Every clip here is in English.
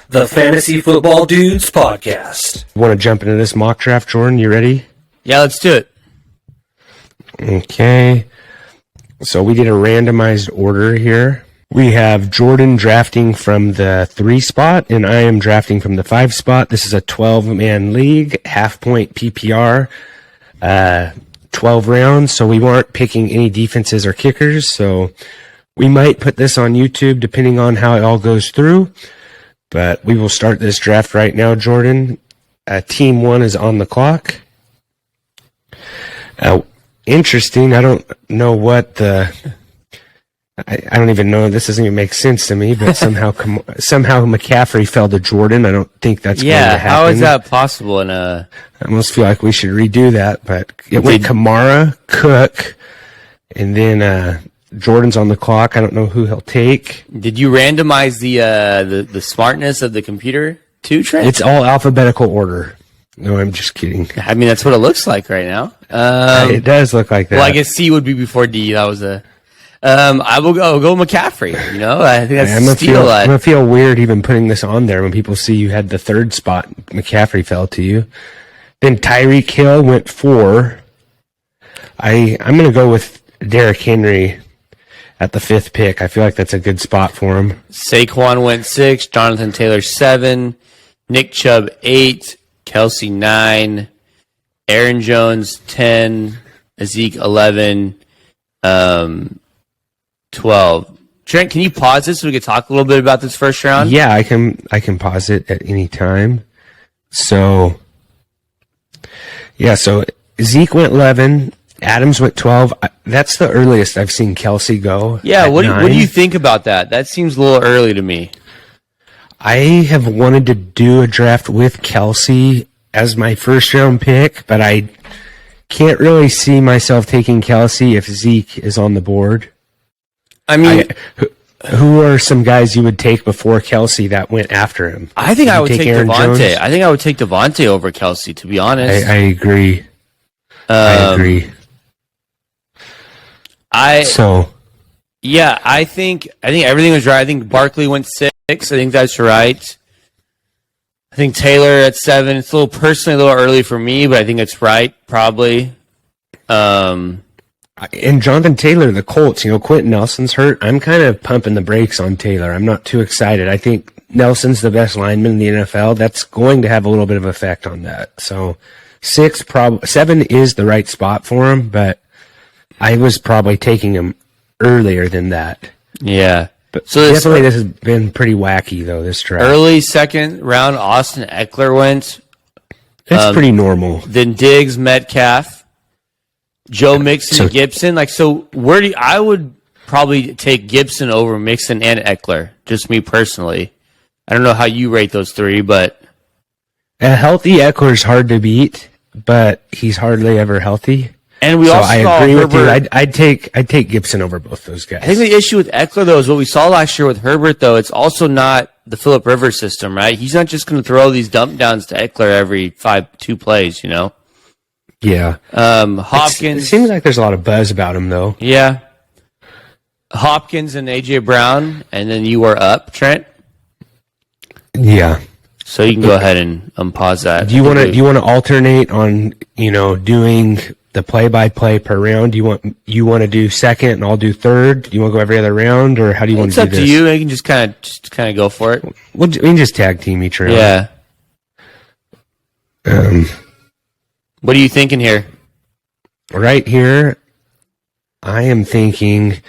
the Fantasy Football Dudes podcast. Want to jump into this mock draft, Jordan? You ready? Yeah, let's do it. Okay. So we did a randomized order here. We have Jordan drafting from the 3 spot, and I am drafting from the 5 spot. This is a 12-man league, half-point PPR, 12 rounds, so we weren't picking any defenses or kickers, so we might put this on YouTube depending on how it all goes through, but we will start this draft right now, Jordan. Team 1 is on the clock. Interesting, I don't know what the... I don't even know. This doesn't even make sense to me, but somehow McCaffrey fell to Jordan. I don't think that's going to happen. Yeah, how is that possible? I almost feel like we should redo that, but it went Kamara, Cook, and then Jordan's on the clock. I don't know who he'll take. Did you randomize the smartness of the computer too, Trent? It's all alphabetical order. No, I'm just kidding. I mean, that's what it looks like right now. It does look like that. Well, I guess C would be before D. That was a... I will go McCaffrey. You know, I think that's a steal. I'm gonna feel weird even putting this on there when people see you had the 3rd spot. McCaffrey fell to you. Then Tyreek Hill went 4. I'm gonna go with Derrick Henry at the 5th pick. I feel like that's a good spot for him. Saquon went 6. Jonathan Taylor 7. Nick Chubb 8. Kelsey 9. Aaron Jones 10. Zeke 11. 12. Trent, can you pause this so we can talk a little bit about this first round? Yeah, I can pause it at any time. So Zeke went 11, Adams went 12. That's the earliest I've seen Kelsey go. Yeah, what do you think about that? That seems a little early to me. I have wanted to do a draft with Kelsey as my first round pick, but I can't really see myself taking Kelsey if Zeke is on the board. I mean, who are some guys you would take before Kelsey that went after him? I think I would take Aaron Devontae. Jones? I think I would take Devontae over Kelsey, to be honest. I agree. I agree. I think everything was right. I think Barkley went 6. I think that's right. I think Taylor at 7. It's a little early for me, but I think it's right, probably. And Jonathan Taylor, the Colts, Quentin Nelson's hurt. I'm kind of pumping the brakes on Taylor. I'm not too excited. I think Nelson's the best lineman in the NFL. That's going to have a little bit of effect on that. So 7 is the right spot for him, but I was probably taking him earlier than that. Yeah. But so definitely this has been pretty wacky, though, this draft. Early 2nd round, Austin Eckler went. That's pretty normal. Then Diggs, Metcalf. Joe Mixon and Gibson. I would probably take Gibson over Mixon and Eckler. Just me personally. I don't know how you rate those 3, but a healthy Eckler is hard to beat, but he's hardly ever healthy. And I agree with you. I'd take Gibson over both those guys. I think the issue with Eckler though is what we saw last year with Herbert though. It's also not the Phillip Rivers system, right? He's not just going to throw these dump downs to Eckler every 2 plays, Yeah. Hopkins. It seems like there's a lot of buzz about him, though. Yeah. Hopkins and A.J. Brown, and then you are up, Trent. Yeah. So you can go ahead and unpause that. Do you want to alternate on doing the play-by-play per round? Do you want to do 2nd and I'll do 3rd? Do you want to go every other round, or how do you want to do this? It's up to you. You can just kind of go for it. We can just tag team each round. Yeah. What are you thinking here? Right here, I'm thinking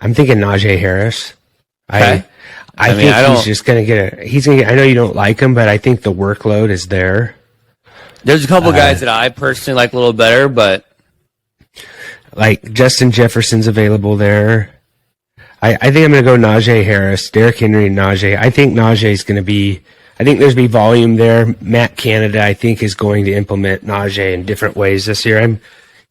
Najee Harris. Okay. I think he's just going to get I know you don't like him, but I think the workload is there. There's a couple guys that I personally like a little better, but like Justin Jefferson's available there. I think I'm going to go Najee Harris, Derrick Henry, and Najee. I think Najee's going to be. I think there's be volume there. Matt Canada, I think, is going to implement Najee in different ways this year. I'm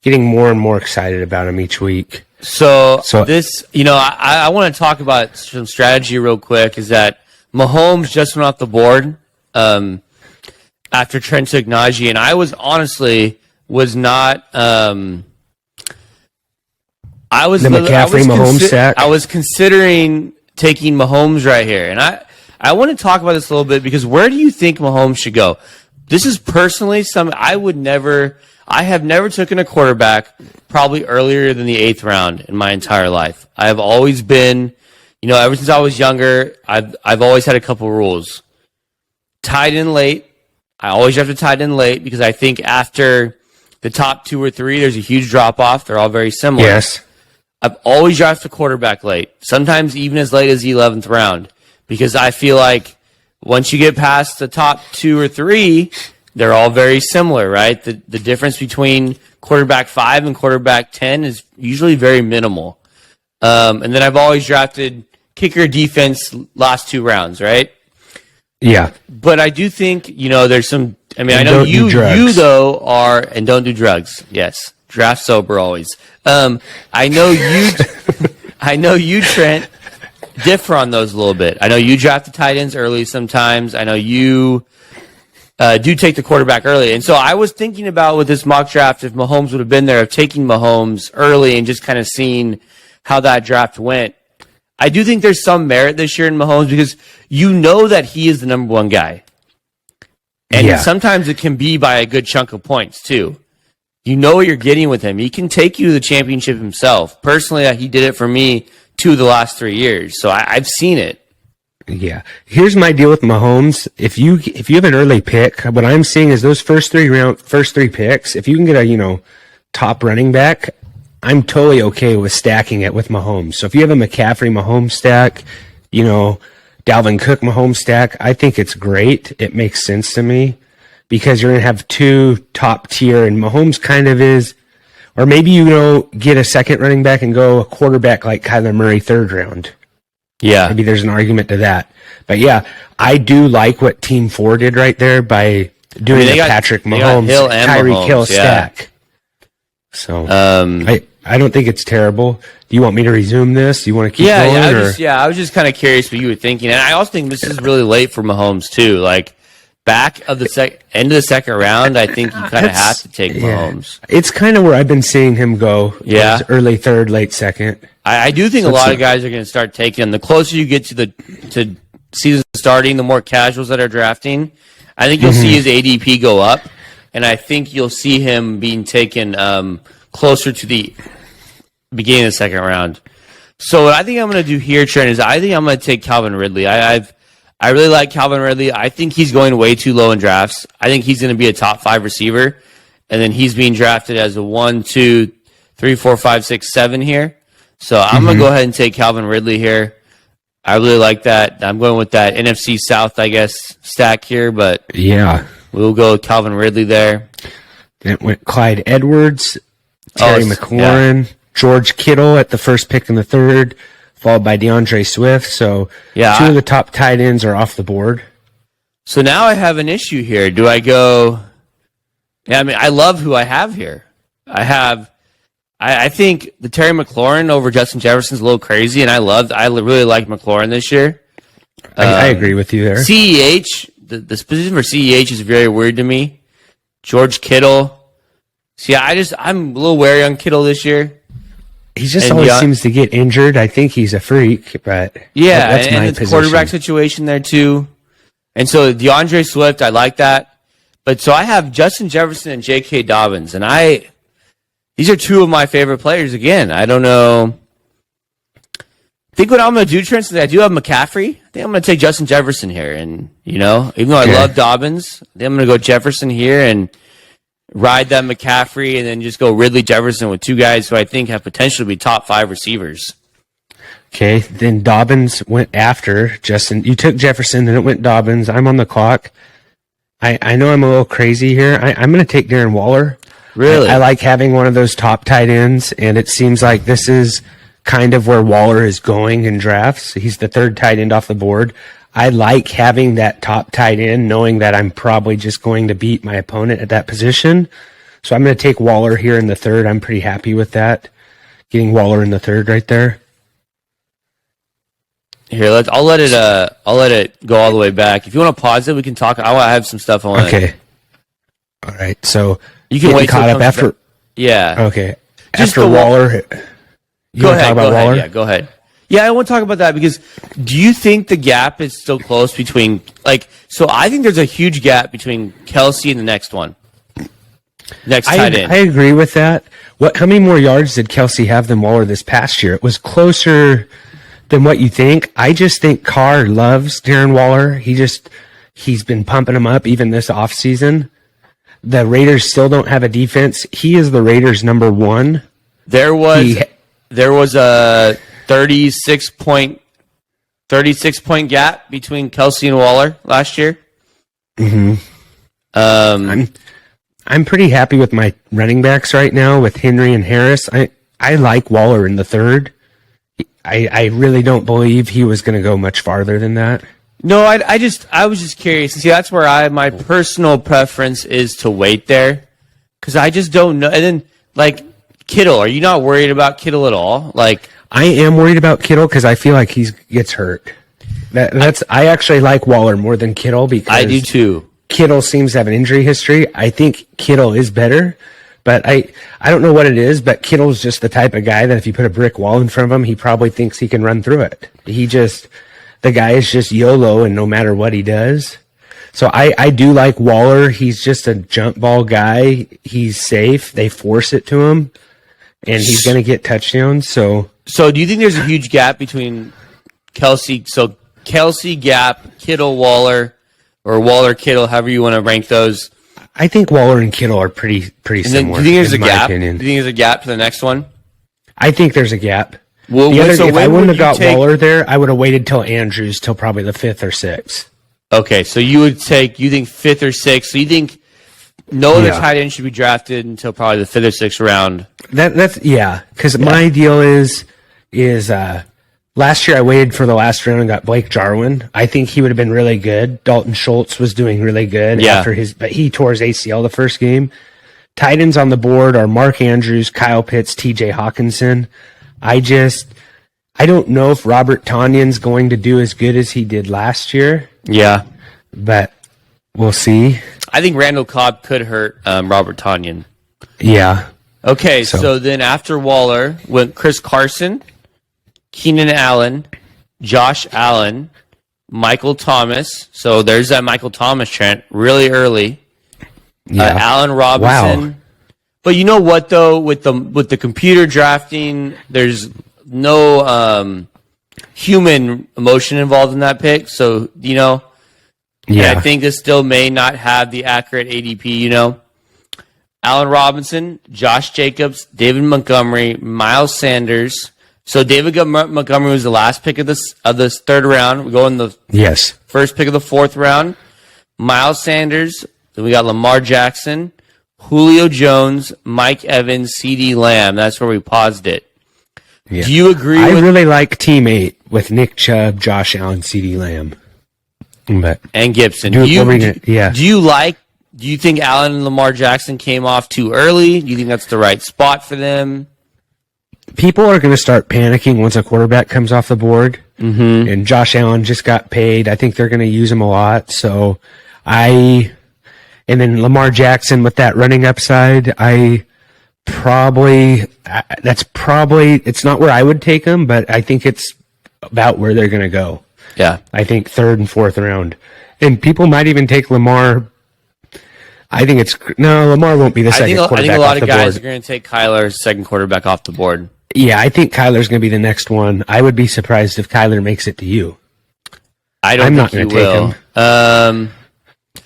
getting more and more excited about him each week. So this, I want to talk about some strategy real quick. Is that Mahomes just went off the board after Trent took Najee, and I was not. I was considering taking Mahomes right here, and I I want to talk about this a little bit because where do you think Mahomes should go? This is personally I have never taken a quarterback probably earlier than the 8th round in my entire life. I have always been, ever since I was younger, I've always had a couple rules. Tied in late. I always have to tied in late because I think after the top 2 or 3, there's a huge drop off. They're all very similar. Yes. I've always drafted a quarterback late, sometimes even as late as the 11th round, because I feel like once you get past the top 2 or 3, they're all very similar, right? The difference between quarterback 5 and quarterback 10 is usually very minimal. And then I've always drafted kicker, defense, last 2 rounds, right? Yeah. But I do think, there's some, I know you though are, and don't do drugs. Yes. Draft sober always. I know you, Trent, differ on those a little bit. I know you draft the tight ends early sometimes. I know you do take the quarterback early. And so I was thinking about with this mock draft, if Mahomes would have been there, of taking Mahomes early and just kind of seeing how that draft went. I do think there's some merit this year in Mahomes because you know that he is the number 1 guy. And sometimes it can be by a good chunk of points too. You know what you're getting with him. He can take you to the championship himself. Personally, he did it for me 2 of the last 3 years. So I've seen it. Yeah. Here's my deal with Mahomes. If you have an early pick, what I'm seeing is those first 3 picks, if you can get a, top running back, I'm totally okay with stacking it with Mahomes. So if you have a McCaffrey Mahomes stack, Dalvin Cook Mahomes stack, I think it's great. It makes sense to me because you're going to have 2 top tier and Mahomes kind of is, or maybe get a second running back and go a quarterback like Kyler Murray 3rd round. Yeah. Maybe there's an argument to that. But yeah, I do like what Team 4 did right there by doing the Patrick Mahomes, Tyreek Hill stack. So I don't think it's terrible. Do you want me to resume this? Do you want to keep going? I was just kind of curious what you were thinking. And I also think this is really late for Mahomes too. Like back of the end of the 2nd round, I think you kind of have to take Mahomes. It's kind of where I've been seeing him go. Yeah. Early 3rd, late 2nd. I do think a lot of guys are going to start taking him. The closer you get to season starting, the more casuals that are drafting, I think you'll see his ADP go up. And I think you'll see him being taken closer to the beginning of the 2nd round. So what I think I'm going to do here, Trent, is I think I'm going to take Calvin Ridley. I really like Calvin Ridley. I think he's going way too low in drafts. I think he's going to be a top 5 receiver, and then he's being drafted as a 1, 2, 3, 4, 5, 6, 7 here. So I'm going to go ahead and take Calvin Ridley here. I really like that. I'm going with that NFC South, I guess, stack here, but yeah, we'll go with Calvin Ridley there. Then it went Clyde Edwards, Terry McLaurin, George Kittle at the first pick in the 3rd, followed by DeAndre Swift. So 2 of the top tight ends are off the board. So now I have an issue here. Do I go? Yeah, I love who I have here. I think the Terry McLaurin over Justin Jefferson is a little crazy, and I really like McLaurin this year. I agree with you there. CEH, the position for CEH is very weird to me. George Kittle. See, I'm a little wary on Kittle this year. He just always seems to get injured. I think he's a freak, but that's my and the quarterback situation there too. And so DeAndre Swift, I like that. But so I have Justin Jefferson and J.K. Dobbins, and these are 2 of my favorite players. Again, I don't know. I think what I'm going to do, Trent, is I do have McCaffrey. I think I'm going to take Justin Jefferson here. And, even though I love Dobbins, I think I'm going to go Jefferson here and ride that McCaffrey and then just go Ridley Jefferson with 2 guys who I think have potential to be top 5 receivers. Okay, then Dobbins went after Justin. You took Jefferson, then it went Dobbins. I'm on the clock. I know I'm a little crazy here. I'm going to take Darren Waller. Really? I like having one of those top tight ends, and it seems like this is kind of where Waller is going in drafts. He's the 3rd tight end off the board. I like having that top tight end, knowing that I'm probably just going to beat my opponent at that position. So I'm going to take Waller here in the 3rd. I'm pretty happy with that. Getting Waller in the 3rd right there. Here, I'll let it go all the way back. If you want to pause it, we can talk. I have some stuff on it. Okay. All right. So you can wait caught up after. Yeah. Okay. Just after Waller. You go want to ahead. talk about Waller? Yeah, go ahead. Yeah, I want to talk about that because do you think the gap is still close between, so I think there's a huge gap between Kelsey and the next one. Next tight end. I agree with that. How many more yards did Kelsey have than Waller this past year? It was closer than what you think. I just think Carr loves Darren Waller. He's been pumping him up even this offseason. The Raiders still don't have a defense. He is the Raiders' number one. There was a 36 point gap between Kelsey and Waller last year. I'm pretty happy with my running backs right now with Henry and Harris. I like Waller in the third. I really don't believe he was going to go much farther than that. No, I was just curious. See, that's where my personal preference is to wait there because I just don't know. And then, Kittle, are you not worried about Kittle at all? I am worried about Kittle because I feel like he gets hurt. I actually like Waller more than Kittle because I do too. Kittle seems to have an injury history. I think Kittle is better, but I don't know what it is, but Kittle's just the type of guy that if you put a brick wall in front of him, he probably thinks he can run through it. The guy is just YOLO and no matter what he does. So I do like Waller. He's just a jump ball guy. He's safe. They force it to him and he's going to get touchdowns. So do you think there's a huge gap between Kelsey? So Kelsey gap, Kittle, Waller, or Waller, Kittle, however you want to rank those. I think Waller and Kittle are pretty similar. Do you think there's a gap? Opinion. Do you think there's a gap to the next one? I think there's a gap. Well, if I wouldn't have got Waller there, I would have waited till Andrews till probably the 5th or 6th. Okay, so you think 5th or 6th. So you think no other tight end should be drafted until probably the 5th or 6th round. Because my deal is last year I waited for the last round and got Blake Jarwin. I think he would have been really good. Dalton Schultz was doing really good but he tore his ACL the first game. Tight ends on the board are Mark Andrews, Kyle Pitts, TJ Hawkinson. I don't know if Robert Tonyan's going to do as good as he did last year. Yeah. But we'll see. I think Randall Cobb could hurt Robert Tonyan. Yeah. Okay, so then after Waller went Chris Carson, Keenan Allen, Josh Allen, Michael Thomas. So there's that Michael Thomas trend really early. Yeah. Allen Robinson. Wow. But you know what though, with the computer drafting, there's no human emotion involved in that pick. So I think this still may not have the accurate ADP. Allen Robinson, Josh Jacobs, David Montgomery, Miles Sanders. So David Montgomery was the last pick of this third round. We go in the first pick of the 4th round. Miles Sanders. Then we got Lamar Jackson, Julio Jones, Mike Evans, CeeDee Lamb. That's where we paused it. Yeah. Do you agree? I really like Team 8 with Nick Chubb, Josh Allen, CeeDee Lamb, and Gibson. Do you think Allen and Lamar Jackson came off too early? Do you think that's the right spot for them? People are going to start panicking once a quarterback comes off the board. Mm-hmm. And Josh Allen just got paid. I think they're going to use him a lot. So and then Lamar Jackson with that running upside, it's not where I would take him, but I think it's about where they're going to go. Yeah. I think 3rd and 4th round. And people might even take Lamar. Lamar won't be the second quarterback. I think a lot of guys are going to take Kyler as second quarterback off the board. Yeah, I think Kyler's going to be the next one. I would be surprised if Kyler makes it to you. I'm not going to take him.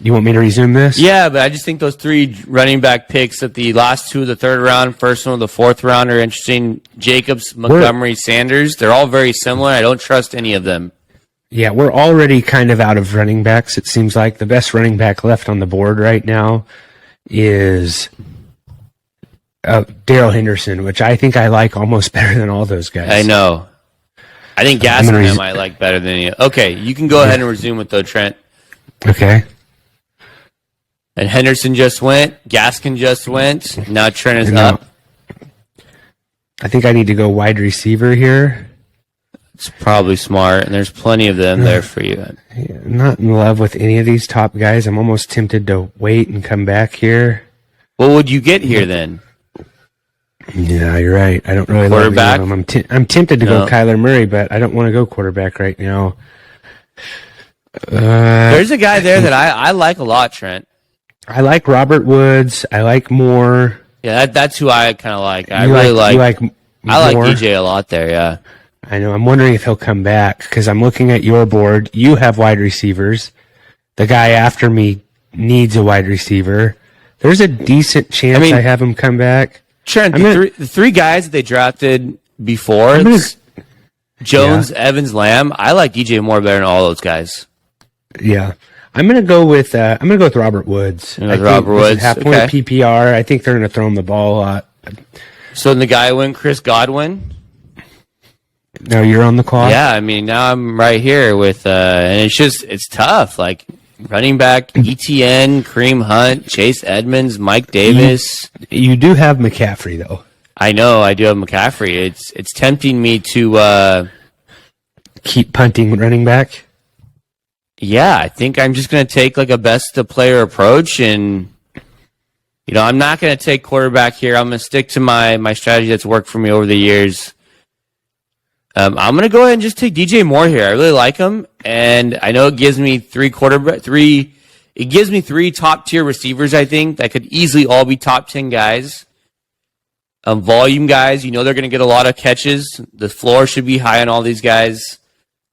You want me to resume this? Yeah, but I just think those 3 running back picks at the last 2 of the 3rd round, first one of the 4th round are interesting. Jacobs, Montgomery, Sanders. They're all very similar. I don't trust any of them. Yeah, we're already kind of out of running backs. It seems like the best running back left on the board right now is Darrell Henderson, which I think I like almost better than all those guys. I know. I think Gaskin I like better than any. Okay, you can go ahead and resume with Trent. Okay. And Henderson just went. Gaskin just went. Now Trent is up. I think I need to go wide receiver here. It's probably smart, and there's plenty of them there for you. Yeah, I'm not in love with any of these top guys. I'm almost tempted to wait and come back here. What would you get here then? Yeah, you're right. I don't really love Quarterback? either of them. I'm tempted to go Kyler Murray, but I don't want to go quarterback right now. There's a guy there that I like a lot, Trent. I like Robert Woods. I like Moore. Yeah, that's who I kind of like. I like Moore? DJ a lot there, yeah. I know. I'm wondering if he'll come back because I'm looking at your board. You have wide receivers. The guy after me needs a wide receiver. There's a decent chance I have him come back. Trent, the three guys that they drafted before, Jones, Evans, Lamb, I like DJ Moore better than all those guys. Yeah. I'm gonna go with Robert Woods. Robert Woods. Half point PPR. I think they're gonna throw him the ball a lot. So then the guy went Chris Godwin. No, you're on the clock. Yeah, I mean now I'm right here with and it's tough. Like running back ETN, Kareem Hunt, Chase Edmonds, Mike Davis. You do have McCaffrey though. I know I do have McCaffrey. It's tempting me to keep punting running back. Yeah, I think I'm just going to take like a best of player approach, and I'm not going to take quarterback here. I'm going to stick to my strategy that's worked for me over the years. I'm going to go ahead and just take DJ Moore here. I really like him, and I know it gives me three top tier receivers. I think that could easily all be top 10 guys. Volume guys, they're going to get a lot of catches. The floor should be high on all these guys.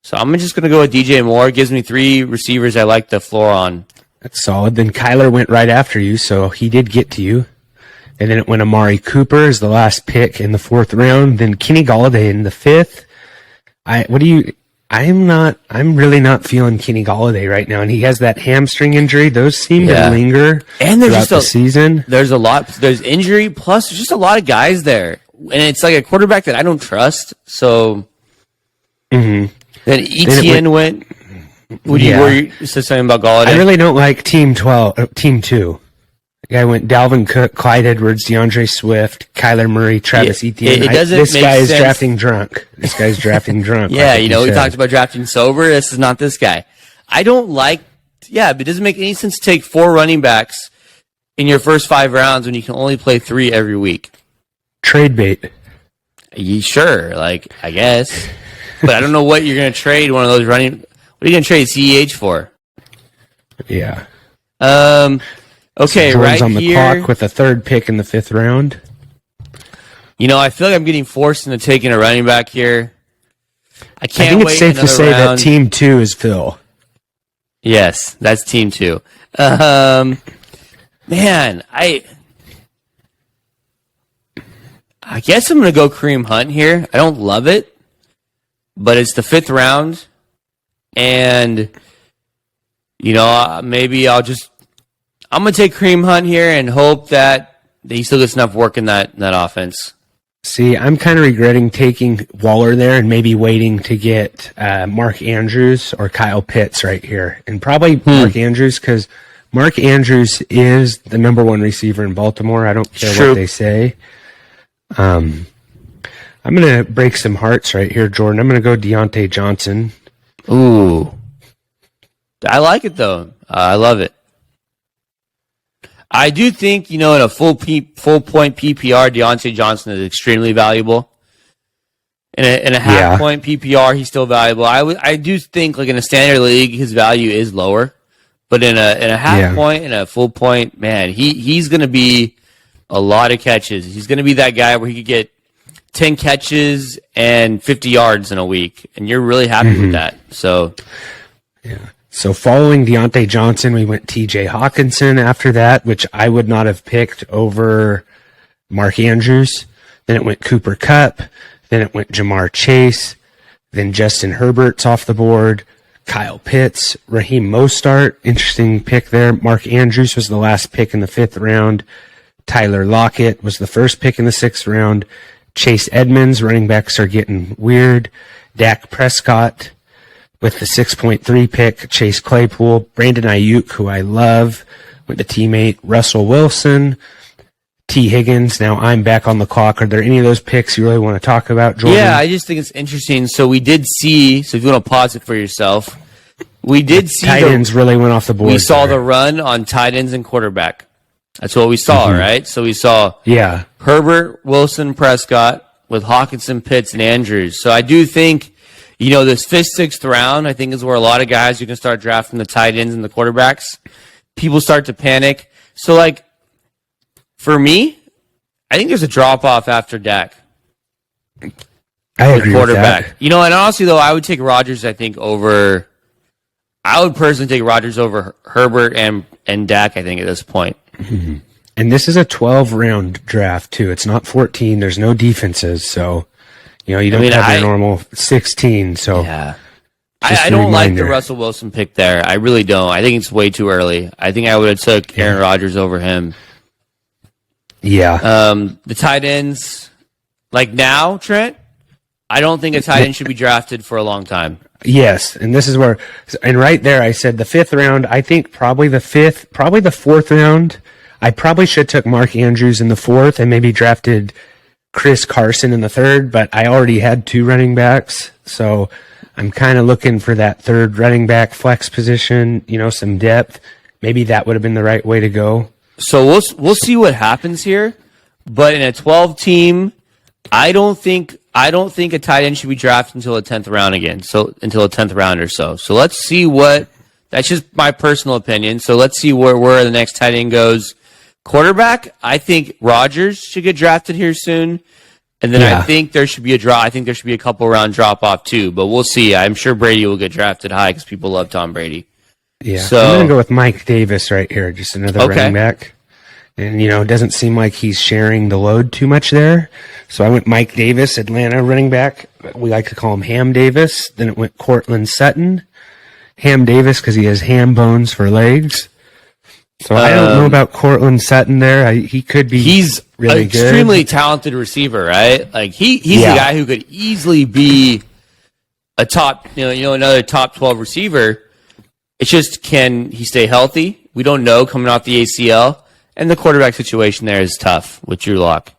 So I'm just going to go with DJ Moore. It gives me three receivers I like the floor on. That's solid. Then Kyler went right after you, so he did get to you. And then it went Amari Cooper as the last pick in the 4th round. Then Kenny Golladay in the 5th. I'm really not feeling Kenny Golladay right now, and he has that hamstring injury. Those seem to linger and throughout the season. There's injury, plus there's just a lot of guys there. And it's like a quarterback that I don't trust. So then ETN went. Were you said something about Golladay? I really don't like Team 2. The guy went Dalvin Cook, Clyde Edwards, DeAndre Swift, Kyler Murray, Travis Etienne. This guy is drafting drunk. This guy's drafting drunk. Yeah, we talked about drafting sober. This is not this guy. I don't like. Yeah, but it doesn't make any sense to take 4 running backs in your first 5 rounds when you can only play 3 every week. Trade bait. Sure, I guess. But I don't know what you're going to trade one of those running. What are you going to trade CEH for? Yeah. Okay, so right on the here. Clock with a 3rd pick in the 5th round. I feel like I'm getting forced into taking a running back here. I can't think wait it's safe to say round. that Team 2 is Phil. Yes, that's Team 2. Man, I guess I'm going to go Kareem Hunt here. I don't love it. But it's the 5th round, and maybe I'm going to take Kareem Hunt here and hope that he still gets enough work in that offense. See, I'm kind of regretting taking Waller there and maybe waiting to get Mark Andrews or Kyle Pitts right here, and probably Mark Andrews because Mark Andrews is the number 1 receiver in Baltimore. I don't care what they say. I'm going to break some hearts right here, Jordan. I'm going to go Deontay Johnson. Ooh. I like it, though. I love it. I do think, in a full point PPR, Deontay Johnson is extremely valuable. In a half point PPR, he's still valuable. I do think, in a standard league, his value is lower. But in a half point, in a full point, man, he's going to be a lot of catches. He's going to be that guy where he could get 10 catches and 50 yards in a week, and you're really happy with that. So, So following Deontay Johnson, we went T.J. Hawkinson after that, which I would not have picked over Mark Andrews. Then it went Cooper Kupp. Then it went Jamar Chase. Then Justin Herbert's off the board. Kyle Pitts, Raheem Mostert, interesting pick there. Mark Andrews was the last pick in the 5th round. Tyler Lockett was the first pick in the 6th round. Chase Edmonds, running backs are getting weird. Dak Prescott with the 6.3 pick. Chase Claypool, Brandon Ayuk, who I love, with the teammate Russell Wilson, T. Higgins. Now I'm back on the clock. Are there any of those picks you really want to talk about, Jordan? Yeah, I just think it's interesting. So we did see, so if you want to pause it for yourself, we did see tight ends really went off the board. We saw the run on tight ends and quarterback. That's what we saw, right? So we saw Herbert, Wilson, Prescott, with Hawkinson, Pitts, and Andrews. So I do think, this fifth, sixth round, I think is where a lot of guys, you can start drafting the tight ends and the quarterbacks. People start to panic. So, for me, I think there's a drop-off after Dak. I agree quarterback. with that. And honestly, though, I would take Rodgers, I think, over... I would personally take Rodgers over Herbert and Dak, I think, at this point. Mm-hmm. And this is a 12-round draft, too. It's not 14. There's no defenses, so, you don't have your normal 16, so... Yeah. I don't like the Russell Wilson pick there. I really don't. I think it's way too early. I think I would have took Aaron Rodgers over him. Yeah. The tight ends, now, Trent, I don't think a tight end should be drafted for a long time. Yes, and this is where, and right there I said the 5th round, I think probably the 4th round, I probably should have took Mark Andrews in the 4th and maybe drafted Chris Carson in the 3rd, but I already had 2 running backs, so I'm kind of looking for that 3rd running back flex position, some depth. Maybe that would have been the right way to go. So we'll see what happens here, but in a 12 team, I don't think a tight end should be drafted until the 10th round again. So until the 10th round or so. So let's see that's just my personal opinion. So let's see where the next tight end goes. Quarterback, I think Rodgers should get drafted here soon. And then I think there should be I think there should be a couple round drop off too, but we'll see. I'm sure Brady will get drafted high because people love Tom Brady. Yeah. So I'm going to go with Mike Davis right here. Just another running back. And, it doesn't seem like he's sharing the load too much there. So I went Mike Davis, Atlanta running back. We like to call him Ham Davis. Then it went Cortland Sutton. Ham Davis because he has ham bones for legs. So I don't know about Cortland Sutton there. He could be He's really an extremely talented receiver, right? He's the guy who could easily be a top, another top 12 receiver. It's just, can he stay healthy? We don't know coming off the ACL. And the quarterback situation there is tough with Drew Lock.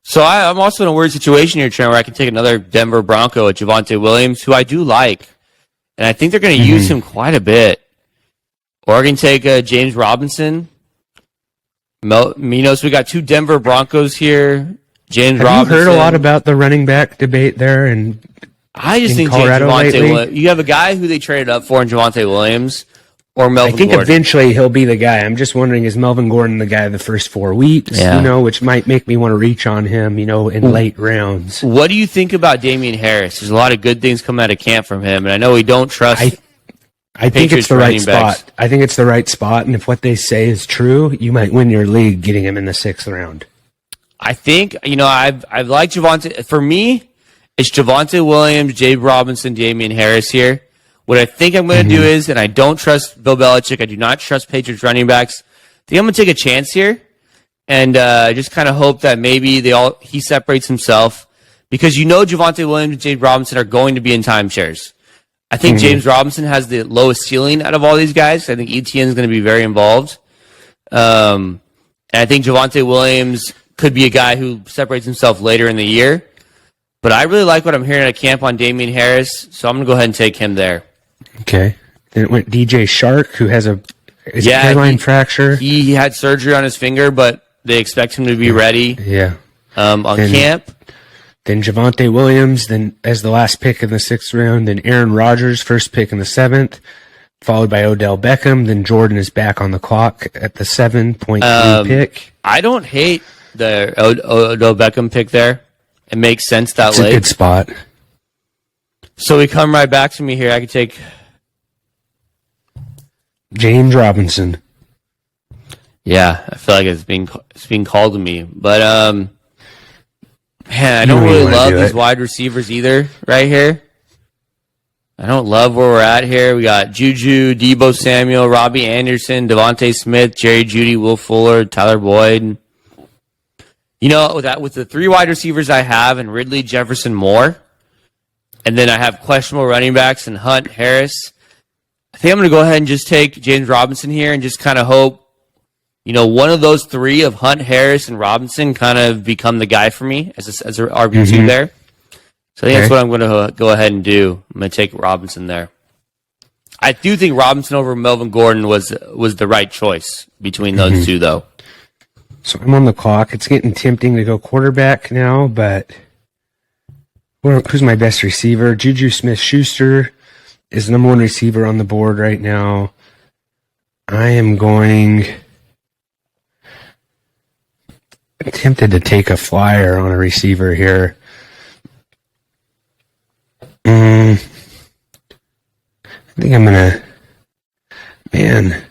So I'm also in a weird situation here, Trent, where I can take another Denver Bronco at Javonte Williams, who I do like. And I think they're going to use him quite a bit. Or I can take James Robinson. So we got 2 Denver Broncos here. James Robinson. Have you heard a lot about the running back debate there? And I just think Javonte Williams. You have a guy who they traded up for in Javonte Williams. Or Melvin Gordon. I think eventually he'll be the guy. I'm just wondering, is Melvin Gordon the guy the first 4 weeks? Which might make me want to reach on him, in late rounds. What do you think about Damian Harris? There's a lot of good things coming out of camp from him, and I know we don't trust. I think it's the right spot. I think it's the right spot, and if what they say is true, you might win your league getting him in the 6th round. I think I've liked Javonte. For me, it's Javonte Williams, Jabe Robinson, Damian Harris here. What I think I'm going to do is, and I don't trust Bill Belichick, I do not trust Patriots running backs. I think I'm going to take a chance here and just kind of hope that maybe he separates himself, because Javonte Williams and James Robinson are going to be in timeshares. I think James Robinson has the lowest ceiling out of all these guys. I think ETN is going to be very involved. And I think Javonte Williams could be a guy who separates himself later in the year. But I really like what I'm hearing at camp on Damian Harris, so I'm going to go ahead and take him there. Okay. Then it went DJ Shark, who has a hairline fracture. He had surgery on his finger, but they expect him to be ready. Yeah. On camp. Then Javonte Williams, then as the last pick in the 6th round, then Aaron Rodgers, first pick in the 7th, followed by Odell Beckham. Then Jordan is back on the clock at the 7.3 pick. I don't hate the Odell Beckham pick there. It makes sense that late. It's a good spot. So we come right back to me here. I could take James Robinson. Yeah, I feel like it's being called to me, but man, I don't really love these wide receivers either. Right here, I don't love where we're at here. We got Juju, Deebo Samuel, Robbie Anderson, Devontae Smith, Jerry Jeudy, Will Fuller, Tyler Boyd. With the 3 wide receivers I have and Ridley, Jefferson, Moore. And then I have questionable running backs and Hunt, Harris. I think I'm going to go ahead and just take James Robinson here and just kind of hope, one of those 3 of Hunt, Harris, and Robinson kind of become the guy for me as a RB2 there. So I think that's what I'm going to go ahead and do. I'm going to take Robinson there. I do think Robinson over Melvin Gordon was the right choice between those 2, though. So I'm on the clock. It's getting tempting to go quarterback now, but who's my best receiver? Juju Smith-Schuster is the number one receiver on the board right now. I am tempted to take a flyer on a receiver here. I think I'm going to...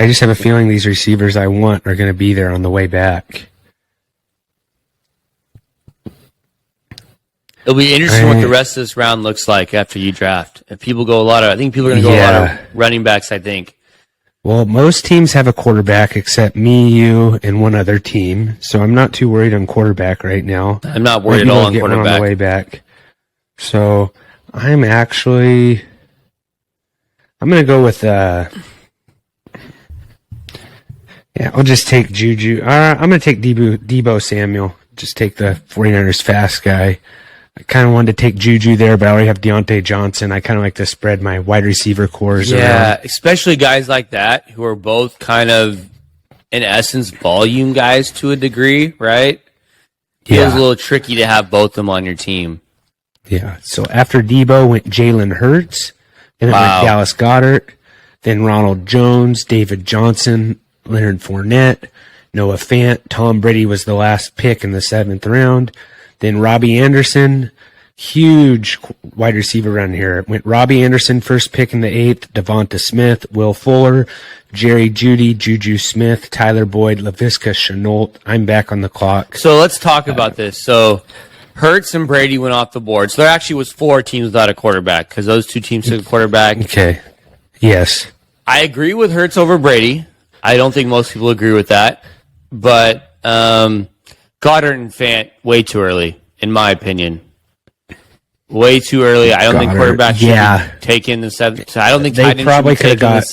I just have a feeling these receivers I want are going to be there on the way back. It'll be interesting what the rest of this round looks like after you draft. If people go I think people are going to go a lot of running backs, I think. Well, most teams have a quarterback except me, you, and one other team. So I'm not too worried on quarterback right now. I'm not worried at all on quarterback. On the way back. So I'm going to go with, I'll just take Juju. I'm going to take Deebo Samuel. Just take the 49ers fast guy. I kind of wanted to take Juju there, but I already have Deontay Johnson. I kind of like to spread my wide receiver cores around. Yeah, especially guys like that who are both kind of, in essence, volume guys to a degree, right? Feels a little tricky to have both of them on your team. Yeah, so after Deebo went Jalen Hurts, then it went Dallas Goedert, then Ronald Jones, David Johnson, Leonard Fournette, Noah Fant. Tom Brady was the last pick in the 7th round. Then Robbie Anderson, huge wide receiver around here. It went Robbie Anderson, first pick in the 8th, Devonta Smith, Will Fuller, Jerry Jeudy, Juju Smith, Tyler Boyd, Laviska Shenault. I'm back on the clock. So let's talk about this. So Hurts and Brady went off the board. So there actually was 4 teams without a quarterback because those 2 teams took a quarterback. Okay. Yes. I agree with Hurts over Brady. I don't think most people agree with that. But Goddard and Fant, way too early, in my opinion. Way too early. I don't think quarterback should be taken the 7th. I don't think they probably could have got.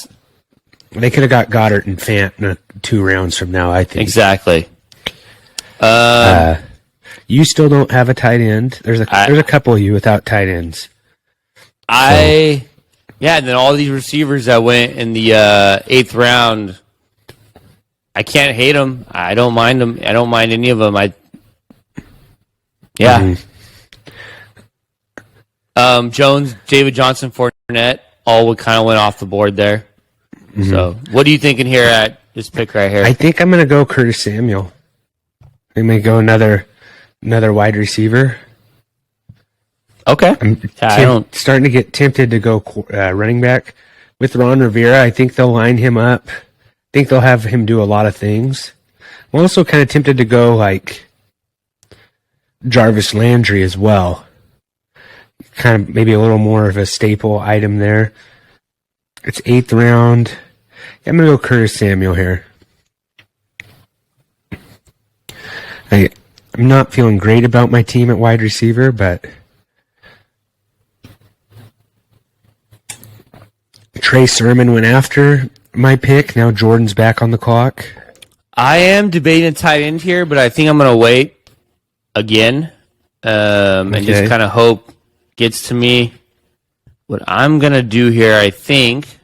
They could have got Goddard and Fant in 2 rounds from now, I think. Exactly. You still don't have a tight end. There's a couple of you without tight ends. And then all these receivers that went in the 8th round, I can't hate them. I don't mind them. I don't mind any of them. Jones, David Johnson, Fournette, all kind of went off the board there. Mm-hmm. So, what are you thinking here at this pick right here? I think I'm going to go Curtis Samuel. I may go another wide receiver. Okay. I'm starting to get tempted to go running back with Ron Rivera. I think they'll line him up. I think they'll have him do a lot of things. I'm also kind of tempted to go like Jarvis Landry as well. Kind of maybe a little more of a staple item there. It's 8th round. I'm going to go Curtis Samuel here. I'm not feeling great about my team at wide receiver, but Trey Sermon went after my pick. Now Jordan's back on the clock. I am debating a tight end here, but I think I'm going to wait again and just kind of hope gets to me. What I'm going to do here, I think,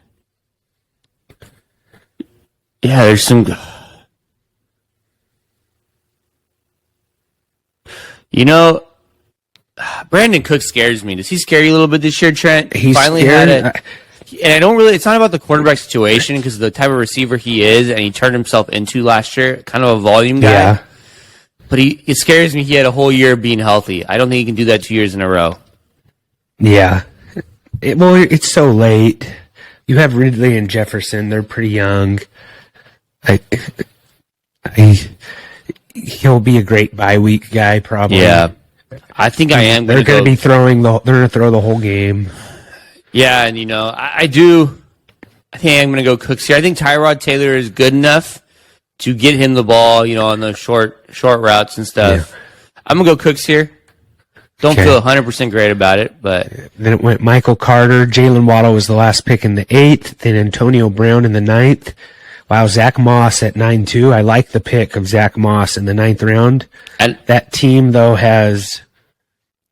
there's some... Brandon Cook scares me. Does he scare you a little bit this year, Trent? He's finally had it. And I don't really, it's not about the quarterback situation because of the type of receiver he is and he turned himself into last year, kind of a volume guy. Yeah. But it scares me he had a whole year of being healthy. I don't think he can do that 2 years in a row. Yeah. It's so late. You have Ridley and Jefferson. They're pretty young. He'll be a great bye week guy, probably. Yeah. I think I am. They're going to be throwing they're going to throw the whole game. Yeah, and I think I'm going to go Cooks here. I think Tyrod Taylor is good enough to get him the ball, on the short routes and stuff. Yeah. I'm going to go Cooks here. Don't feel 100% great about it, but then it went Michael Carter. Jalen Waddle was the last pick in the 8th. Then Antonio Brown in the 9th. Wow, Zach Moss at 9-2. I like the pick of Zach Moss in the 9th round. And that team, though, has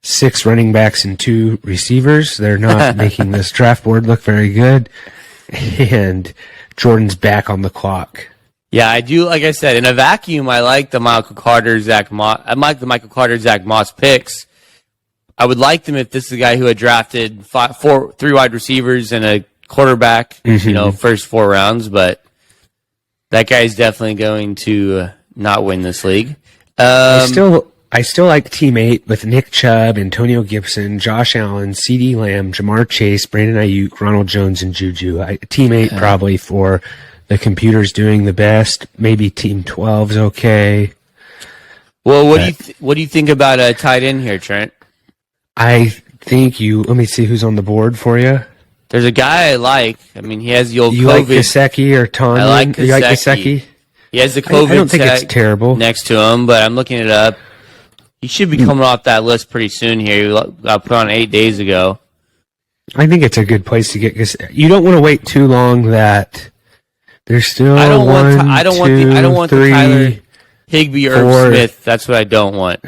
6 running backs and 2 receivers. They're not making this draft board look very good. And Jordan's back on the clock. Yeah, I do. Like I said, in a vacuum, I like the Michael Carter, Zach Moss picks. I would like them if this is a guy who had drafted three wide receivers and a quarterback, first 4 rounds. But that guy's definitely going to not win this league. I still like Team 8 with Nick Chubb, Antonio Gibson, Josh Allen, CeeDee Lamb, Jamar Chase, Brandon Ayuk, Ronald Jones, and Juju. Team 8 probably for the computer's doing the best. Maybe Team 12's okay. Well, what do you think about a tight end here, Trent? I think let me see who's on the board for you. There's a guy I like. I mean, he has the old You COVID. like Gesicki or Tonyan? I like Gesicki. You like Gesicki? He has the COVID I don't think it's tag terrible. next to him, but I'm looking it up. He should be coming off that list pretty soon here. He got put on 8 days ago. I think it's a good place to get. You don't want to wait too long. That there's still I don't want three, the Tyler Higbee or Irv Smith. That's what I don't want.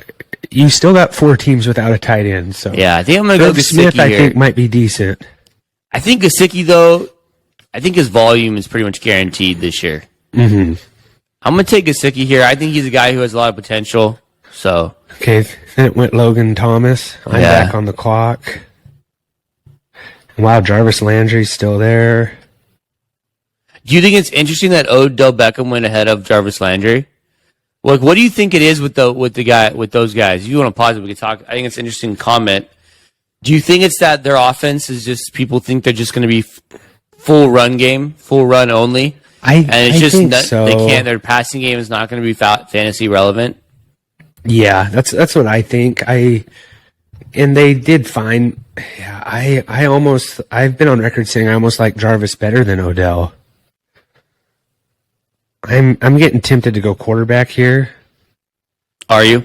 You still got 4 teams without a tight end. So yeah, I think I'm going to go Gesicki Smith. I here. think might be decent. I think Gesicki though. I think his volume is pretty much guaranteed this year. Mm-hmm. I'm going to take Gesicki here. I think he's a guy who has a lot of potential. So okay, then it went Logan Thomas. I'm back on the clock. Wow, Jarvis Landry's still there. Do you think it's interesting that Odell Beckham went ahead of Jarvis Landry? Like, what do you think it is with those guys? If you want to pause it, we can talk. I think it's an interesting comment. Do you think it's that their offense is just people think they're just going to be full run game, full run only, and it's just think so. They can't. Their passing game is not going to be fantasy relevant. Yeah, that's what I think. And they did fine. Yeah, I've been on record saying I almost like Jarvis better than Odell. I'm getting tempted to go quarterback here. Are you?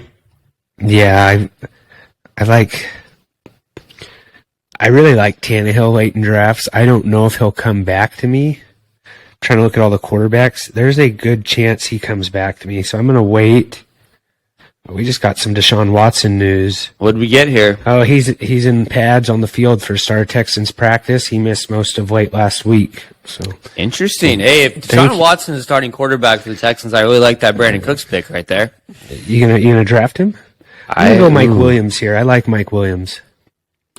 Yeah, I really like Tannehill late in drafts. I don't know if he'll come back to me. I'm trying to look at all the quarterbacks. There's a good chance he comes back to me, so I'm going to wait. We just got some Deshaun Watson news. What did we get here? Oh, he's in pads on the field for Star Texans practice. He missed most of late last week. So interesting. Hey, if Deshaun Watson is starting quarterback for the Texans, I really like that Brandon Cooks pick right there. You gonna draft him? I'm gonna go Mike Williams here. I like Mike Williams.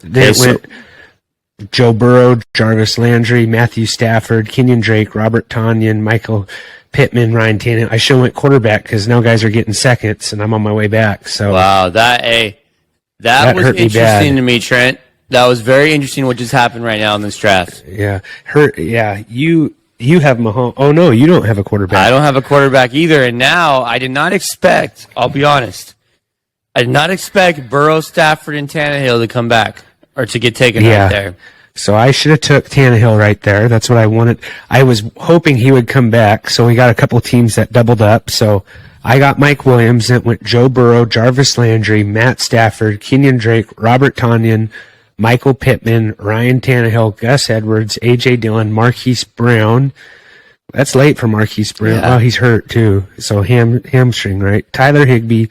Then it went Joe Burrow, Jarvis Landry, Matthew Stafford, Kenyon Drake, Robert Tonyan, Michael Pittman, Ryan Tannehill. I should went quarterback because now guys are getting seconds, and I'm on my way back. So wow, that was interesting to me, Trent. That was very interesting what just happened right now in this draft. Yeah, you have Mahomes. Oh no, you don't have a quarterback. I don't have a quarterback either, and now I did not expect. I'll be honest. I did not expect Burrow, Stafford, and Tannehill to come back or to get taken right there. So I should have took Tannehill right there. That's what I wanted. I was hoping he would come back. So we got a couple teams that doubled up. So I got Mike Williams. It went Joe Burrow, Jarvis Landry, Matt Stafford, Kenyon Drake, Robert Tonyan, Michael Pittman, Ryan Tannehill, Gus Edwards, A.J. Dillon, Marquise Brown. That's late for Marquise Brown. Yeah. Oh, he's hurt too. So hamstring, right? Tyler Higbee,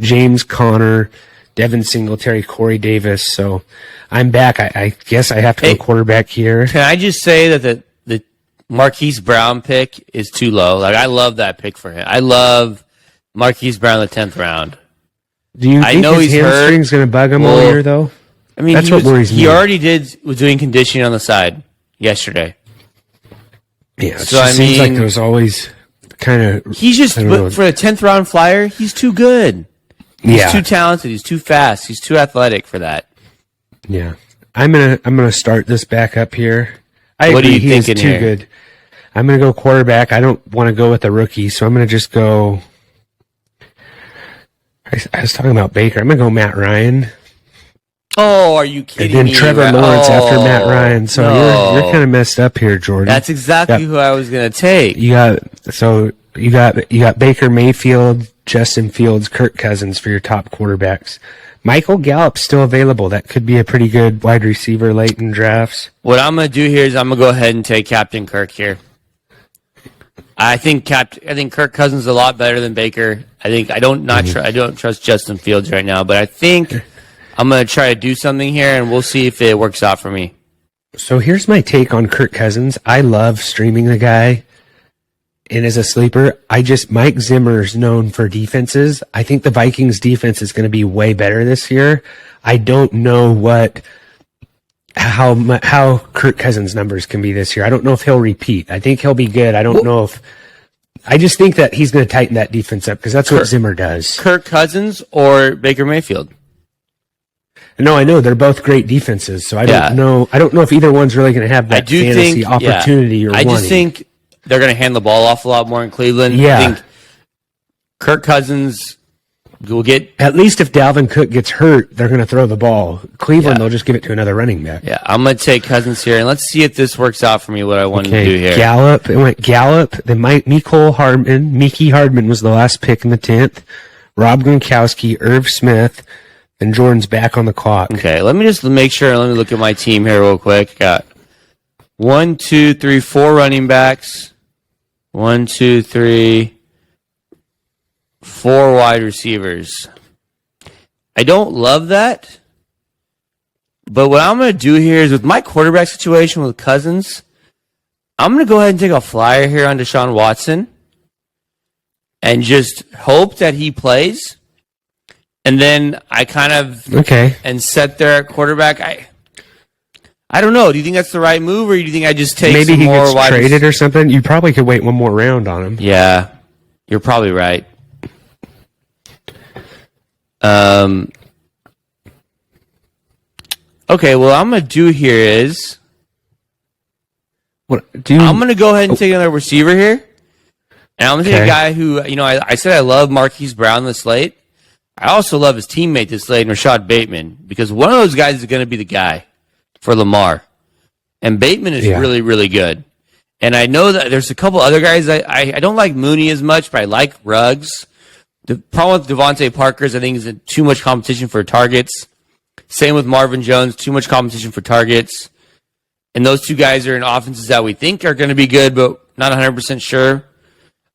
James Conner, Devin Singletary, Corey Davis. So I'm back. I guess I have to go quarterback here. Can I just say that the Marquise Brown pick is too low? Like, I love that pick for him. I love Marquise Brown in the 10th round. Do you think his hamstring's going to bug him all year, though? I mean, that's what worries me. He already was doing conditioning on the side yesterday. Yeah, so it seems like there's always kind of. He's just for a 10th round flyer. He's too good. He's too talented. He's too fast. He's too athletic for that. Yeah, I'm gonna start this back up here. What are you thinking too here? Good. I'm gonna go quarterback. I don't want to go with a rookie, so I'm gonna just go. I was talking about Baker. I'm gonna go Matt Ryan. Oh, are you kidding me? And then Trevor Lawrence after Matt Ryan. So you're kind of messed up here, Jordan. That's exactly who I was gonna take. You got Baker Mayfield, Justin Fields, Kirk Cousins for your top quarterbacks. Michael Gallup's still available. That could be a pretty good wide receiver late in drafts. What I'm going to do here is I'm going to go ahead and take Captain Kirk here. I think Kirk Cousins is a lot better than Baker. I don't trust Justin Fields right now, but I think I'm going to try to do something here, and we'll see if it works out for me. So here's my take on Kirk Cousins. I love streaming the guy. and as a sleeper, Mike Zimmer's known for defenses. I think the Vikings defense is going to be way better this year. I don't know how Kirk Cousins' numbers can be this year. I don't know if he'll repeat. I think he'll be good. I just think that he's going to tighten that defense up because that's what Zimmer does. Kirk Cousins or Baker Mayfield? No, I know they're both great defenses, so I don't know. I don't know if either one's really going to have that fantasy opportunity. I just think they're going to hand the ball off a lot more in Cleveland. Yeah. I think Kirk Cousins will get... At least if Dalvin Cook gets hurt, they're going to throw the ball. Cleveland, they'll just give it to another running back. Yeah, I'm going to take Cousins here, and let's see if this works out for me, what I wanted to do here. Gallup. It went Gallup. Then Miki Hardman was the last pick in the 10th. Rob Gronkowski, Irv Smith, and Jordan's back on the clock. Okay, let me just make sure. Let me look at my team here real quick. Got 1, 2, 3, 4 running backs. 1, 2, 3, 4 wide receivers. I don't love that. But what I'm going to do here is with my quarterback situation with Cousins, I'm going to go ahead and take a flyer here on Deshaun Watson and just hope that he plays. And then I kind of and set there at quarterback. I don't know. Do you think that's the right move, or do you think I just take maybe some more he gets traded or something? You probably could wait one more round on him. Yeah, you're probably right. Okay, what I'm gonna do here is I'm gonna go ahead and take another receiver here, and I'm gonna take a guy who I said I love Marquise Brown this late. I also love his teammate this late, Rashad Bateman, because one of those guys is going to be the guy for Lamar. And Bateman is really, really good. And I know that there's a couple other guys. I don't like Mooney as much, but I like Ruggs. The problem with Devontae Parker is I think is too much competition for targets. Same with Marvin Jones, too much competition for targets. And those two guys are in offenses that we think are going to be good, but not 100% sure.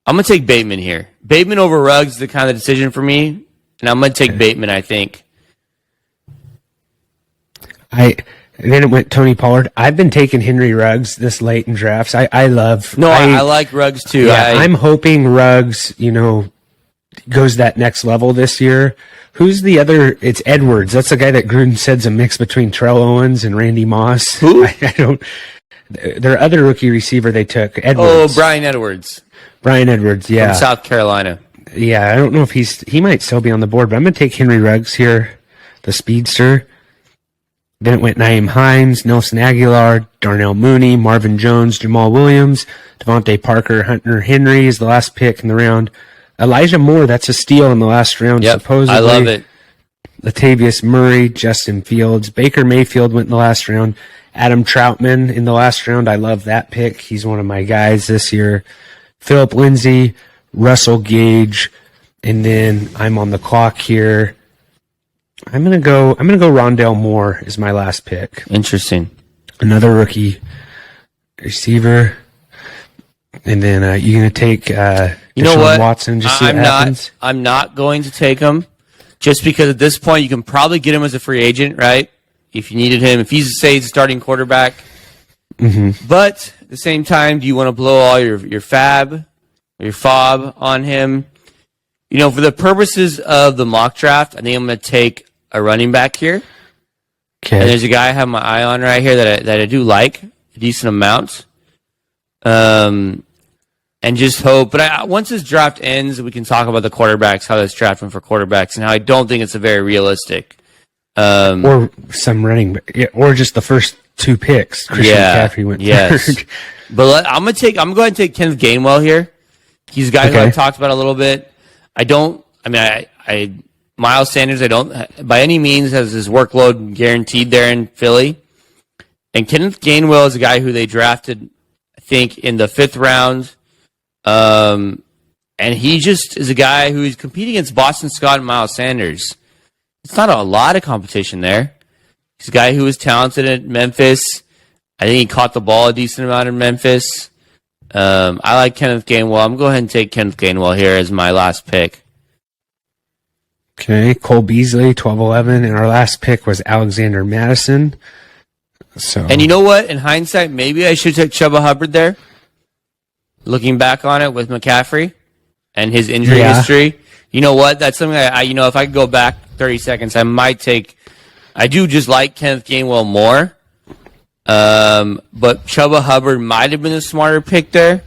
I'm going to take Bateman here. Bateman over Ruggs is the kind of decision for me. And I'm going to take Bateman, I think. Then it went Tony Pollard. I've been taking Henry Ruggs this late in drafts. I like Ruggs too. Yeah, I'm hoping Ruggs, goes that next level this year. Who's the other? It's Edwards. That's the guy that Gruden said's a mix between Terrell Owens and Randy Moss. Who? I don't. Their other rookie receiver they took, Edwards. Oh, Brian Edwards. Brian Edwards, yeah. From South Carolina. Yeah, I don't know if he might still be on the board, but I'm going to take Henry Ruggs here, the speedster. Then it went Nyheim Hines, Nelson Aguilar, Darnell Mooney, Marvin Jones, Jamal Williams, Devontae Parker, Hunter Henry is the last pick in the round. Elijah Moore, that's a steal in the last round, supposedly. I love it. Latavius Murray, Justin Fields, Baker Mayfield went in the last round. Adam Troutman in the last round. I love that pick. He's one of my guys this year. Philip Lindsay, Russell Gage, and then I'm on the clock here. I'm gonna go Rondale Moore is my last pick. Interesting. Another rookie receiver. And then you're gonna take Deshaun Watson, just see what happens. I'm not going to take him just because at this point you can probably get him as a free agent, right? If you needed him, if he's a starting quarterback. Mm-hmm. But at the same time, do you want to blow all your fob on him? For the purposes of the mock draft, I think I'm going to take a running back here. Okay. And there's a guy I have my eye on right here that I do like a decent amount. And just hope. But once this draft ends, we can talk about the quarterbacks, how this draft went for quarterbacks, and how I don't think it's a very realistic. Or some running back, or just the first two picks. Christian McCaffrey went third. But I'm going to go ahead and take Kenneth Gainwell here. He's a guy who I've talked about a little bit. Miles Sanders, I don't by any means has his workload guaranteed there in Philly. And Kenneth Gainwell is a guy who they drafted, I think, in the 5th round. And he just is a guy who is competing against Boston Scott and Miles Sanders. It's not a lot of competition there. He's a guy who was talented at Memphis. I think he caught the ball a decent amount in Memphis. I like Kenneth Gainwell. I'm going to go ahead and take Kenneth Gainwell here as my last pick. Okay, Cole Beasley, 12-11, and our last pick was Alexander Madison. And you know what? In hindsight, maybe I should take Chuba Hubbard there. looking back on it with McCaffrey and his injury history. You know what? That's something I if I could go back 30 seconds, I might take. I do just like Kenneth Gainwell more. But Chuba Hubbard might have been the smarter pick there.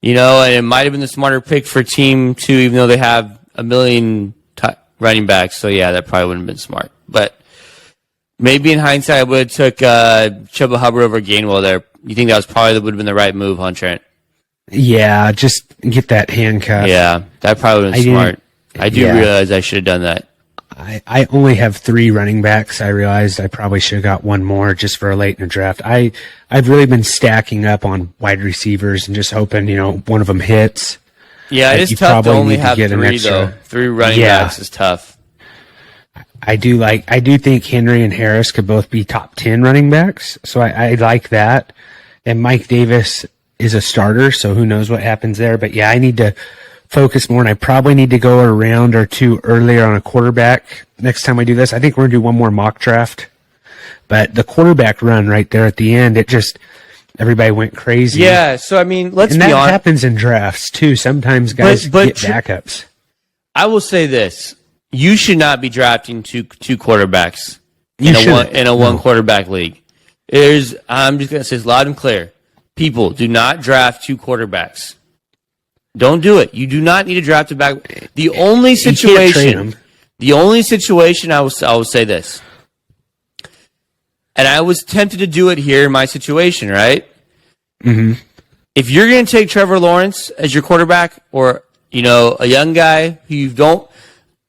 And it might have been the smarter pick for team 2, even though they have a million running backs. So, yeah, that probably wouldn't have been smart. But maybe in hindsight, I would have took Chuba Hubbard over Gainwell there. You think that would have been the right move, huh, Trent? Yeah, just get that handcuff. Yeah, that probably would have been smart. I do realize I should have done that. I only have 3 running backs. I realized I probably should have got one more just for a late in the draft. I've really been stacking up on wide receivers and just hoping, one of them hits. Yeah, it is tough to only have 3, though. 3 running backs is tough. I do think Henry and Harris could both be top 10 running backs. So I like that. And Mike Davis is a starter, so who knows what happens there. But yeah, I need to focus more, and I probably need to go a round or 2 earlier on a quarterback next time I do this. I think we're going to do one more mock draft. But the quarterback run right there at the end, everybody went crazy. Yeah, so let's be honest. And that happens in drafts too. Sometimes guys get backups. I will say this. You should not be drafting two quarterbacks in a one quarterback league. I'm just going to say this loud and clear. People, do not draft 2 quarterbacks. Don't do it. You do not need to draft a back. The only situation I will say this. And I was tempted to do it here in my situation, right? Mm-hmm. If you're going to take Trevor Lawrence as your quarterback, or a young guy who you don't,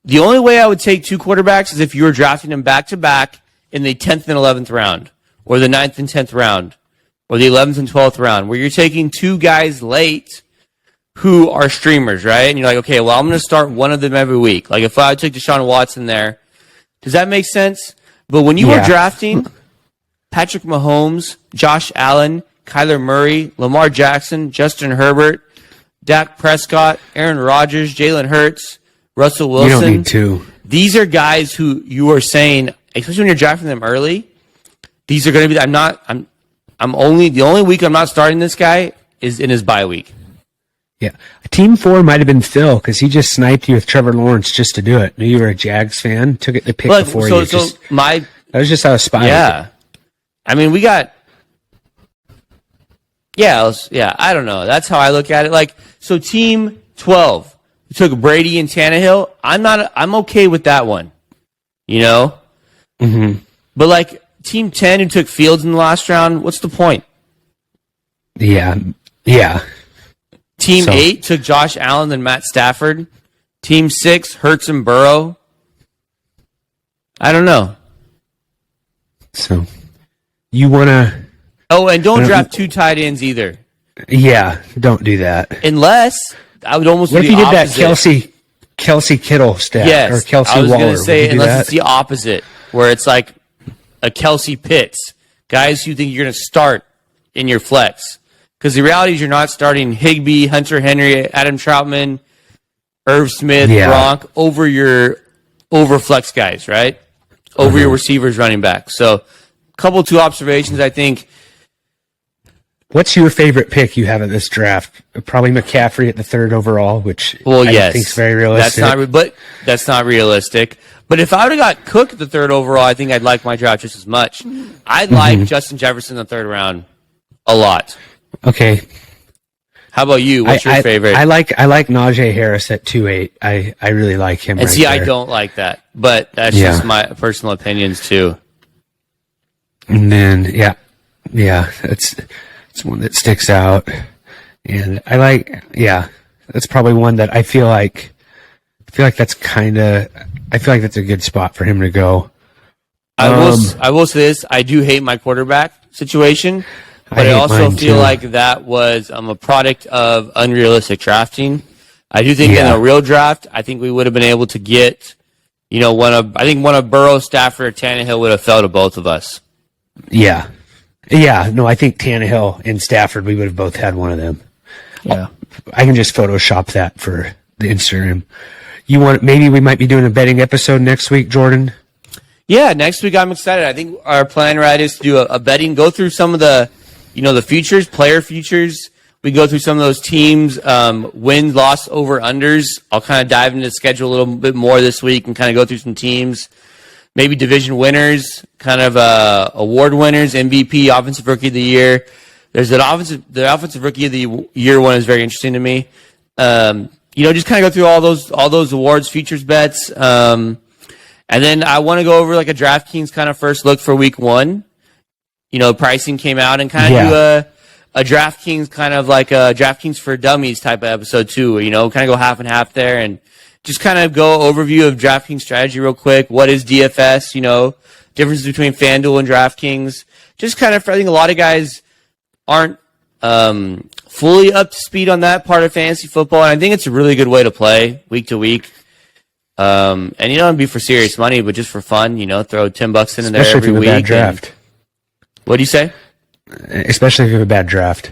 the only way I would take 2 quarterbacks is if you were drafting them back to back in the 10th and 11th round, or the 9th and 10th round, or the 11th and 12th round, where you're taking 2 guys late who are streamers, right? And you're like, okay, well, I'm going to start one of them every week. Like if I took Deshaun Watson there, does that make sense? But when you are drafting Patrick Mahomes, Josh Allen, Kyler Murray, Lamar Jackson, Justin Herbert, Dak Prescott, Aaron Rodgers, Jalen Hurts, Russell Wilson. You don't need 2. These are guys who you are saying, especially when you're drafting them early, these are going to be, the only week I'm not starting this guy is in his bye week. Yeah. Team 4 might have been Phil because he just sniped you with Trevor Lawrence just to do it. Knew you were a Jags fan, took it the pick before you. That was just how I spied. Yeah. We got. I don't know. That's how I look at it. So team 12 took Brady and Tannehill. I'm okay with that one. Mm-hmm. But team 10 who took Fields in the last round, what's the point? Yeah. Yeah. Team 8 took Josh Allen and Matt Stafford. Team 6, Hurts and Burrow. I don't know. So, you want to... Oh, and don't draft 2 tight ends either. Yeah, don't do that. Unless, I would almost what do if you the did opposite. that Kelsey Kittle stack? Yes, or Kelsey I was Waller? Going to say, unless it's the opposite, where it's like a Kelsey Pitts. Guys you think you're going to start in your flex. Because the reality is you're not starting Higbee, Hunter Henry, Adam Troutman, Irv Smith, Gronk over flex guys, right? Over your receivers running back. So, two observations, I think. What's your favorite pick you have at this draft? Probably McCaffrey at the 3rd overall, which I think is very realistic. That's not realistic. But if I would have got Cook at the 3rd overall, I think I'd like my draft just as much. I'd like Justin Jefferson in the 3rd round a lot. Okay. How about you? What's your favorite? I like Najee Harris at 2.8. I really like him. And I don't like that, but that's just my personal opinions too. And then it's one that sticks out, and I like that's probably one that I feel like that's a good spot for him to go. I will say this: I do hate my quarterback situation. But I also feel like that was a product of unrealistic drafting. I do think in a real draft, I think we would have been able to get, one of Burrow, Stafford, or Tannehill would have fell to both of us. Yeah. Yeah. No, I think Tannehill and Stafford, we would have both had one of them. Yeah. I can just Photoshop that for the Instagram. Maybe we might be doing a betting episode next week, Jordan? Yeah, next week I'm excited. I think our plan, right, is to do a betting, go through some of the, the futures, player futures. We go through some of those teams, win, loss, over, unders. I'll kind of dive into the schedule a little bit more this week and kind of go through some teams, maybe division winners, kind of award winners, MVP, Offensive Rookie of the Year. There's the Offensive Rookie of the Year one is very interesting to me. Just kind of go through all those awards, futures bets, and then I want to go over like a DraftKings kind of first look for week 1. Pricing came out and kind of do a DraftKings kind of like a DraftKings for Dummies type of episode too. Kind of go half and half there and just kind of go overview of DraftKings strategy real quick. What is DFS? Differences between FanDuel and DraftKings. Just kind of, I think a lot of guys aren't fully up to speed on that part of fantasy football, and I think it's a really good way to play week to week. And you don't be for serious money, but just for fun. Throw $10 in there every week. Especially if you have a bad draft. What do you say? Especially if you have a bad draft.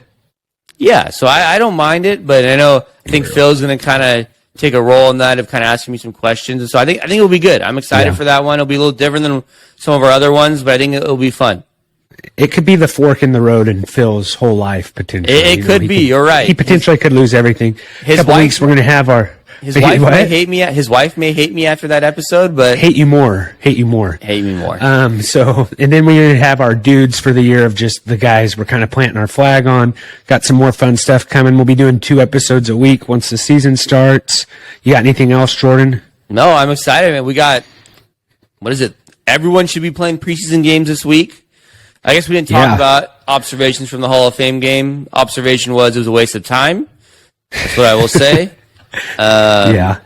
Yeah, so I don't mind it, but I think Phil's going to kind of take a role in that of kind of asking me some questions. And so I think it'll be good. I'm excited for that one. It'll be a little different than some of our other ones, but I think it'll be fun. It could be the fork in the road in Phil's whole life, potentially. It could be. You're right. He potentially could lose everything. A couple weeks, we're going to have our... His wife may hate me. His wife may hate me after that episode, but hate you more. Hate me more. And then we have our dudes for the year of just the guys we're kind of planting our flag on. Got some more fun stuff coming. We'll be doing 2 episodes a week once the season starts. You got anything else, Jordan? No, I'm excited, man. We got, what is it? Everyone should be playing preseason games this week. I guess we didn't talk about observations from the Hall of Fame game. Observation was it was a waste of time. That's what I will say. But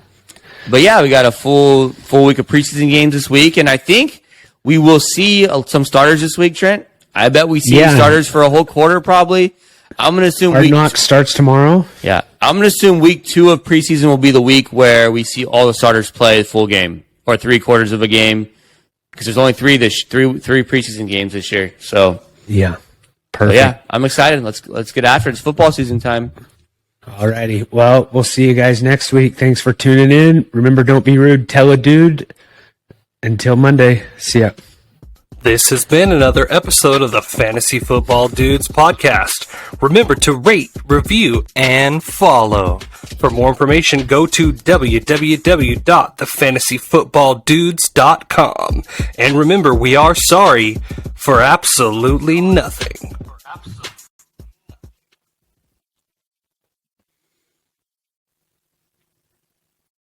yeah, we got a full week of preseason games this week, and I think we will see some starters this week, Trent. I bet we see starters for a whole quarter probably. I'm going to assume Hard Knocks starts tomorrow. Yeah, I'm going to assume week 2 of preseason will be the week where we see all the starters play the full game or 3/4 of a game, because there's only three preseason games this year. So yeah, perfect. Yeah, I'm excited. Let's get after it. It's football season time. Alrighty. Well, we'll see you guys next week. Thanks for tuning in. Remember, don't be rude. Tell a dude. Until Monday. See ya. This has been another episode of the Fantasy Football Dudes podcast. Remember to rate, review, and follow. For more information, go to www.thefantasyfootballdudes.com. And remember, we are sorry for absolutely nothing.